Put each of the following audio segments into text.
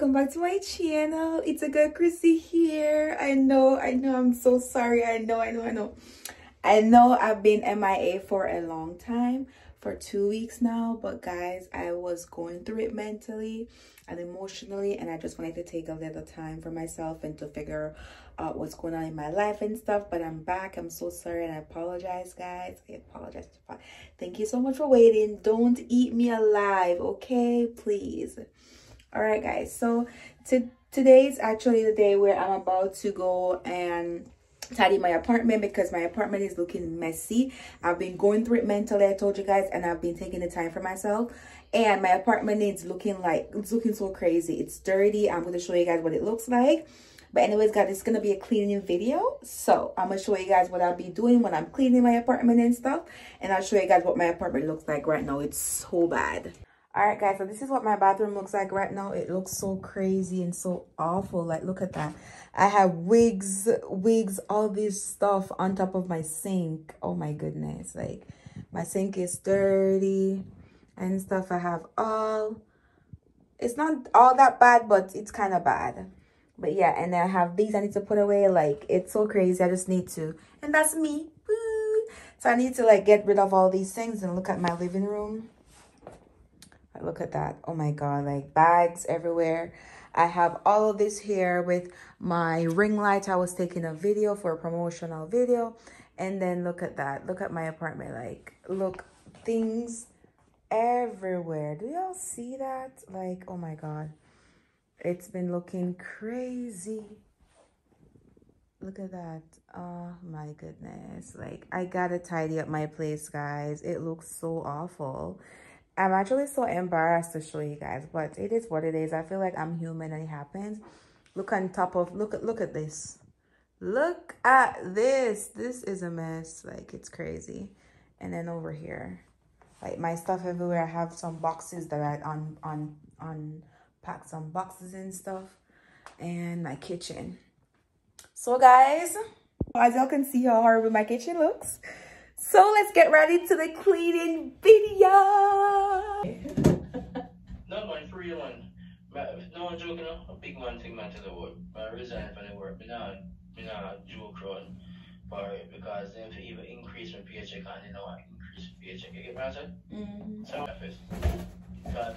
welcome back to my channel. It's a girl Chrissy here. I know, I'm so sorry. I know I've been MIA for a long time, for 2 weeks now, but guys, I was going through it mentally and emotionally, and I just wanted to take a little time for myself and to figure out what's going on in my life and stuff. But I'm back. I'm so sorry, and I apologize, guys. I apologize. Thank you so much for waiting. Don't eat me alive, okay? Please. All right, guys, so today is actually the day where I'm about to go and tidy my apartment because my apartment is looking messy. I've been going through it mentally, I told you guys, and I've been taking the time for myself, and my apartment is looking so crazy. It's dirty. I'm going to show you guys what it looks like. But anyways, guys, it's going to be a cleaning video. So I'm going to show you guys what I'll be doing when I'm cleaning my apartment and stuff, and I'll show you guys what my apartment looks like right now. It's so bad. All right, guys, so this is what my bathroom looks like right now. It looks so crazy and so awful. Like, look at that. I have wigs, all this stuff on top of my sink. Oh my goodness. Like, my sink is dirty and stuff. I have it's not all that bad, but it's kind of bad. But yeah, and I have these I need to put away. Like, it's so crazy. I just need to, and that's me. Woo. So I need to like get rid of all these things and look at my living room. Look at that. Oh my god, like bags everywhere. I have all of this here with my ring light. I was taking a video for a promotional video, and then look at that. Look at my apartment. Like, look, things everywhere. Do y'all see that? Like, oh my god, it's been looking crazy. Look at that. Oh my goodness. Like, I gotta tidy up my place, guys. It looks so awful. I'm actually so embarrassed to show you guys, but it is what it is. I feel like I'm human and it happens. Look on top of, look at this. Look at this. This is a mess. Like, it's crazy. And then over here, like my stuff everywhere. I have some boxes that I unpacked some boxes and stuff, and my kitchen. So guys, as y'all can see how horrible my kitchen looks. So let's get ready to the cleaning video. No man, for real man. No one joking, a big man thing man to the work. I resign from the work. Me not joke around for it because then for even increase my paycheck and you know increase my paycheck. You get what I'm saying? So office. Because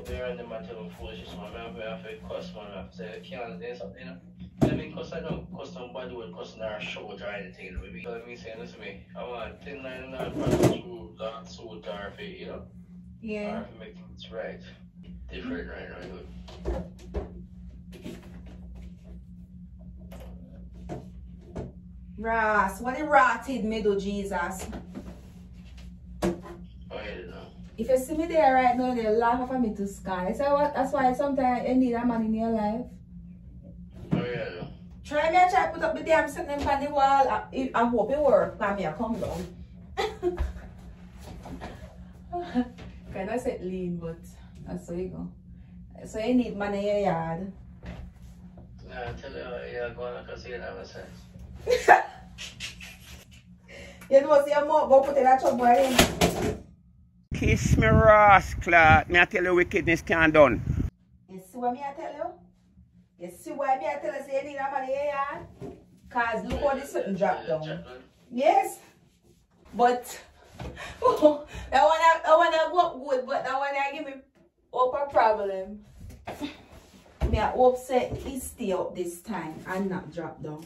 they're on the matter of foolishness, man. I have to cuss, man. I have to say I can't do something, you know. I mean, because I don't cuss somebody with cussing our shoulder or anything. Maybe tell me saying this to me. I want 10 line and not through that suit or you know? Yeah. Or make things right. Different right now. Ross, what the rotted middle, Jesus? Oh, I don't know. If you see me there right now, they laugh for me to sky. So what? That's why sometimes you need a man in your life. Oh, yeah, no. Try to put up the damn something on the wall. I hope it works. But me, I come down. Kind of set lean, but that's how you go. So you need man in your yard. I tell you, you're going to see it ever since. You know, see your mouth go put in that trouble in. Kiss me, rascal. Me I tell you wickedness can't done. You see what me I tell you? You see why me I tell you say you need a man in your yard? Cause look how this something drop down. Yes. But that one I go good, but that one I give me up a problem. Me I hope say it stay up this time and not drop down.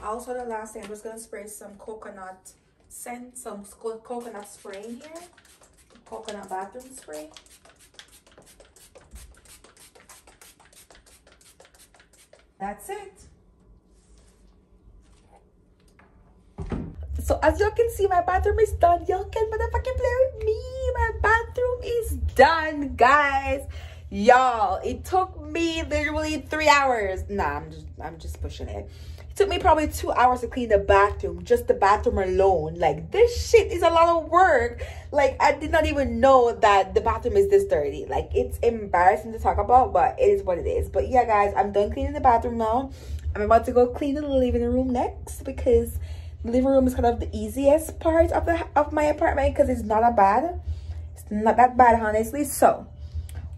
Also, the last thing, I'm just gonna spray some coconut scent, some coconut spray in here, coconut bathroom spray. That's it. So as y'all can see, my bathroom is done. Y'all can motherfucking play with me. My bathroom is done, guys. Y'all, it took me literally 3 hours. Nah, I'm just pushing it. It took me probably 2 hours to clean the bathroom, just the bathroom alone. Like, this shit is a lot of work. Like, I did not even know that the bathroom is this dirty. Like, it's embarrassing to talk about, but it is what it is. But yeah, guys, I'm done cleaning the bathroom now. I'm about to go clean the living room next, because the living room is kind of the easiest part of my apartment, because it's not that bad, honestly. So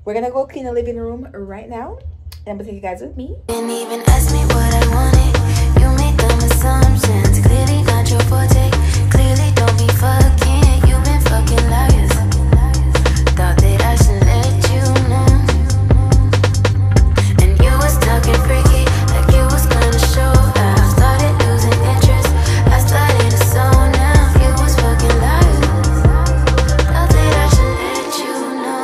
we're gonna go clean the living room right now, and I'm gonna take you guys with me. Didn't even ask me what I wanted. You made dumb assumptions. Clearly not your forte. Clearly don't be fucking. You've been fucking liars. Thought that I should let you know. And you was talking freaky, like you was gonna show out. Started losing interest. I started to zone out. You was fucking liars. Thought that I should let you know.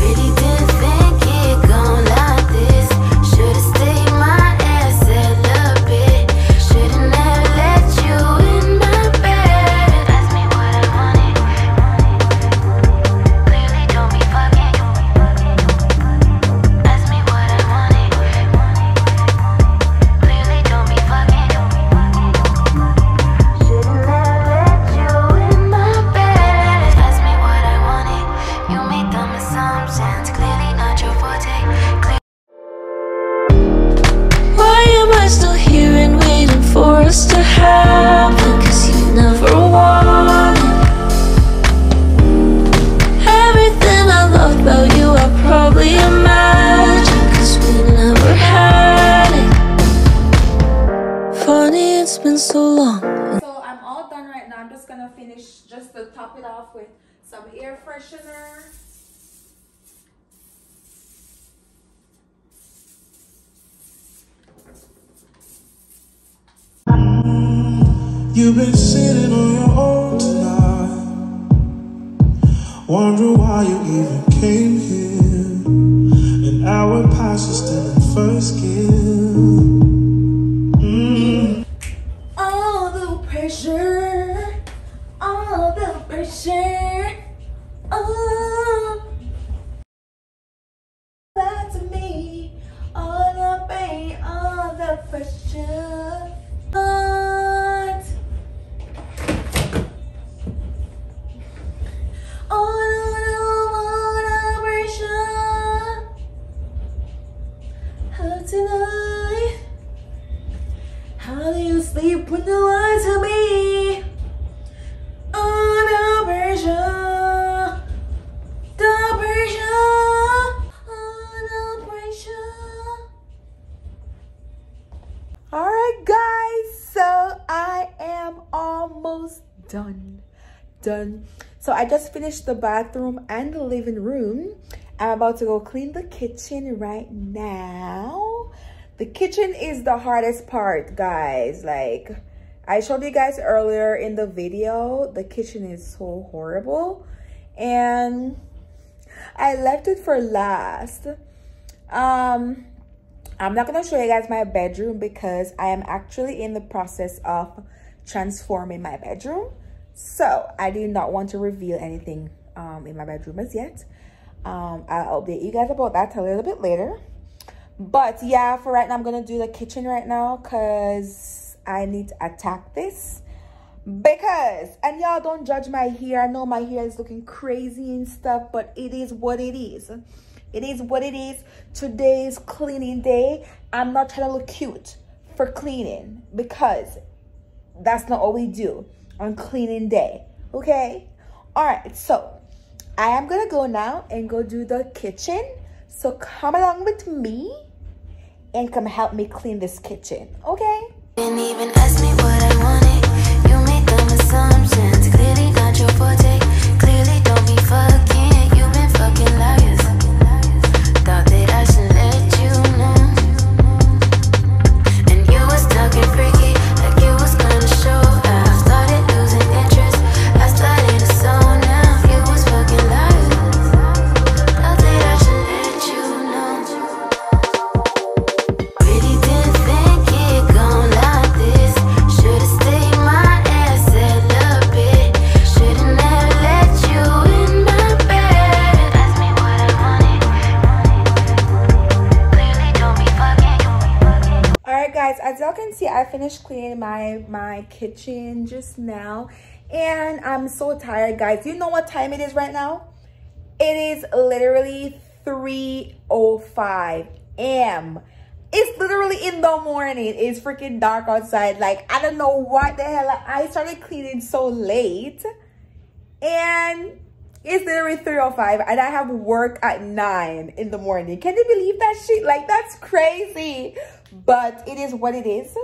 Really didn't think it gon' like this. Should've stayed my ass celibate. Should've never let you in my bed. Ask me what I wanted. Clearly don't be fucking. Ask me what I wanted. Clearly don't be fucking. Should've never let you in my bed. Ask me what I wanted. You made dumb assumptions. Clearly not your forte. Why am I still here and waiting for us to happen? 'Cause you never wanted everything I love about you. I probably imagined, 'cause we never had it. Funny, it's been so long. So I'm all done right now. I'm just gonna finish just to top it off with some air freshener. You've been sitting on your own tonight, wondering why you even came here. An hour passes, still in first gear. All the pressure, all the pressure, oh, that to me, all the pain, all the pressure, but all the pressure, how tonight, how do you sleep when you lie to me? Oh, the pressure, the pressure, oh, the pressure. All right, guys, so I am almost done. So I just finished the bathroom and the living room. I'm about to go clean the kitchen right now. The kitchen is the hardest part, guys. Like, I showed you guys earlier in the video, the kitchen is so horrible, and I left it for last. I'm not gonna show you guys my bedroom because I am actually in the process of transforming my bedroom, so I do not want to reveal anything in my bedroom as yet. I'll update you guys about that a little bit later. But yeah, for right now, I'm gonna do the kitchen right now because I need to attack this because, and y'all don't judge my hair. I know my hair is looking crazy and stuff, but it is what it is. It is what it is. Today's cleaning day. I'm not trying to look cute for cleaning because that's not what we do on cleaning day. Okay? All right. So I am going to go now and go do the kitchen. So come along with me and come help me clean this kitchen. Okay? Didn't even ask me what I wanted. You made dumb assumptions. Clearly not your forte. Clearly don't be fucking. You've been fucking liars. Thought that I should let you know. And you was talking freaky, like you was gonna show. I started losing interest. I started to zone out. You was fucking liars. Thought that I should let you know. Really didn't think it gon' like this. Should've stayed my ass a little bit. Should've never let you in my bed. Ask me what I wanted. Clearly don't be fucking. All right, guys, as y'all can see, I finished cleaning my kitchen just now, and I'm so tired, guys. You know what time it is right now? It is literally 3:05 a.m. It's literally in the morning. It's freaking dark outside. Like, I don't know what the hell. I started cleaning so late, and it's literally 3:05, and I have work at 9 in the morning. Can you believe that shit? Like, that's crazy. But it is what it is.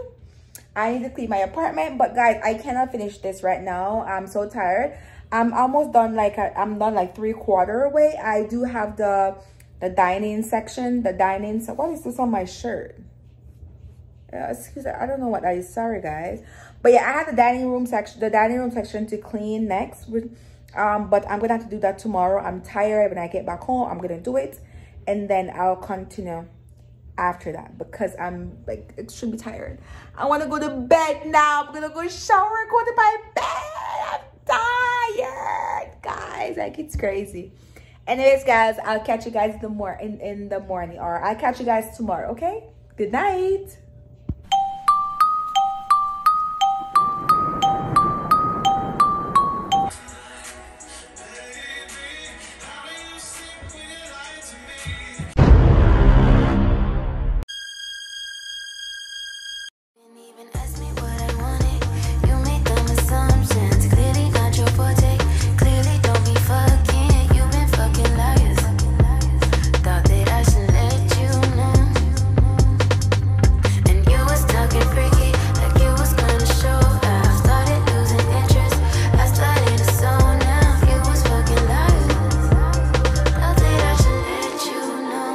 I need to clean my apartment. But guys, I cannot finish this right now. I'm so tired. I'm almost done. I'm done like 3/4 way. I do have the dining section. The dining. So what is this on my shirt? Excuse me. I don't know what that is. Sorry, guys. But yeah, I have the dining room section. The dining room section to clean next. But I'm gonna have to do that tomorrow. I'm tired. When I get back home, I'm gonna do it, and then I'll continue after that because I'm like extremely tired. I want to go to bed now. I'm gonna go shower, go to my bed. I'm tired, guys. Like, it's crazy. Anyways, guys, I'll catch you guys in the morning, or I'll catch you guys tomorrow. Okay? Good night. Didn't even ask me what I wanted. You made dumb assumptions. Clearly not your forte. Clearly don't be fucking. You've been fucking liars. Thought that I should let you know. And you was talking freaky, like you was gonna show. I started losing interest. I started to zone out. You was fucking liars. Thought that I should let you know.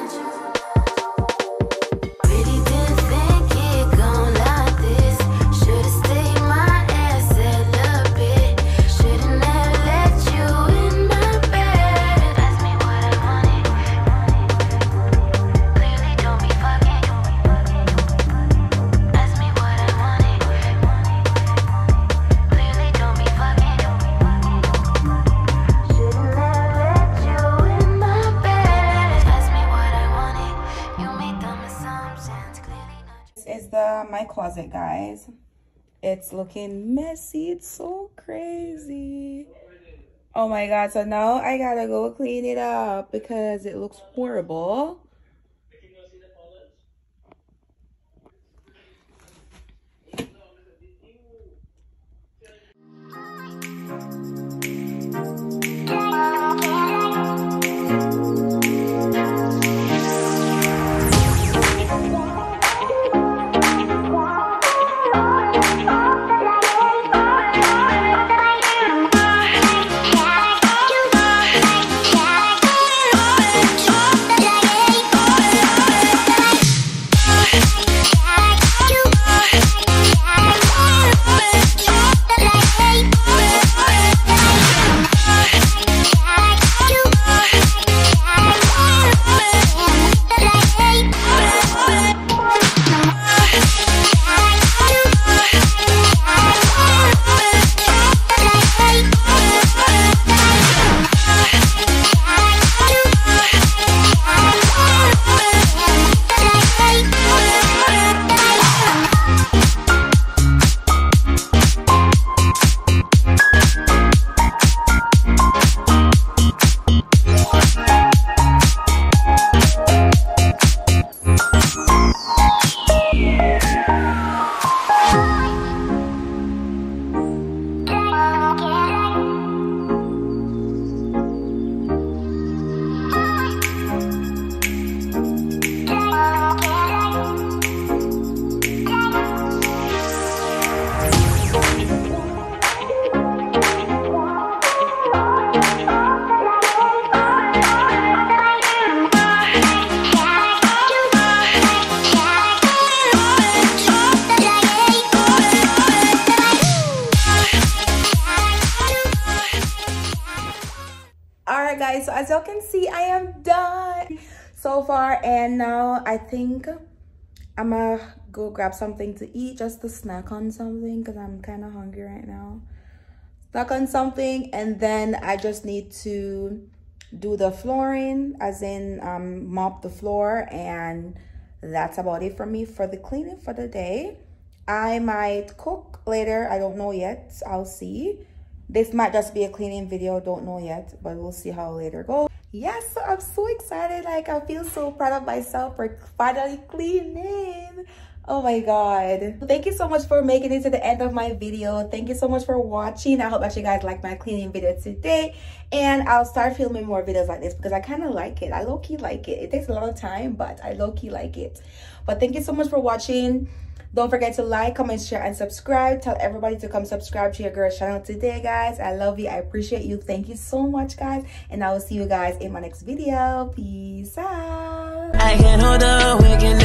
Really didn't think it gon' like this. Should've stayed my ass a little bit. Should've never let you in my bed. Ask me what I wanted. Clearly don't be fucking. Ask me what I wanted. Clearly don't be fucking. Should've never let you in my bed. Ask me what I wanted. You made dumb assumptions. Clearly not. This is my closet, guys. It's looking messy. It's so crazy. Oh my god. So now I gotta go clean it up because it looks horrible. guys, so as y'all can see, I am done so far, and now I think I'm gonna go grab something to eat, just to snack on something, because I'm kind of hungry right now. Snack on something, and then I just need to do the flooring, as in mop the floor, and that's about it for me for the cleaning for the day. I might cook later, I don't know yet, I'll see. This might just be a cleaning video, don't know yet, but we'll see how later goes. Yes, so I'm so excited, like I feel so proud of myself for finally cleaning. Oh my god. Thank you so much for making it to the end of my video. Thank you so much for watching. I hope that you guys like my cleaning video today, and I'll start filming more videos like this because I kind of like it. I low-key like it. It takes a lot of time, but I low-key like it. But thank you so much for watching. Don't forget to like, comment, share, and subscribe. Tell everybody to come subscribe to your girl's channel today, guys. I love you. I appreciate you. Thank you so much, guys. And I will see you guys in my next video. Peace out. I can't hold the weekend.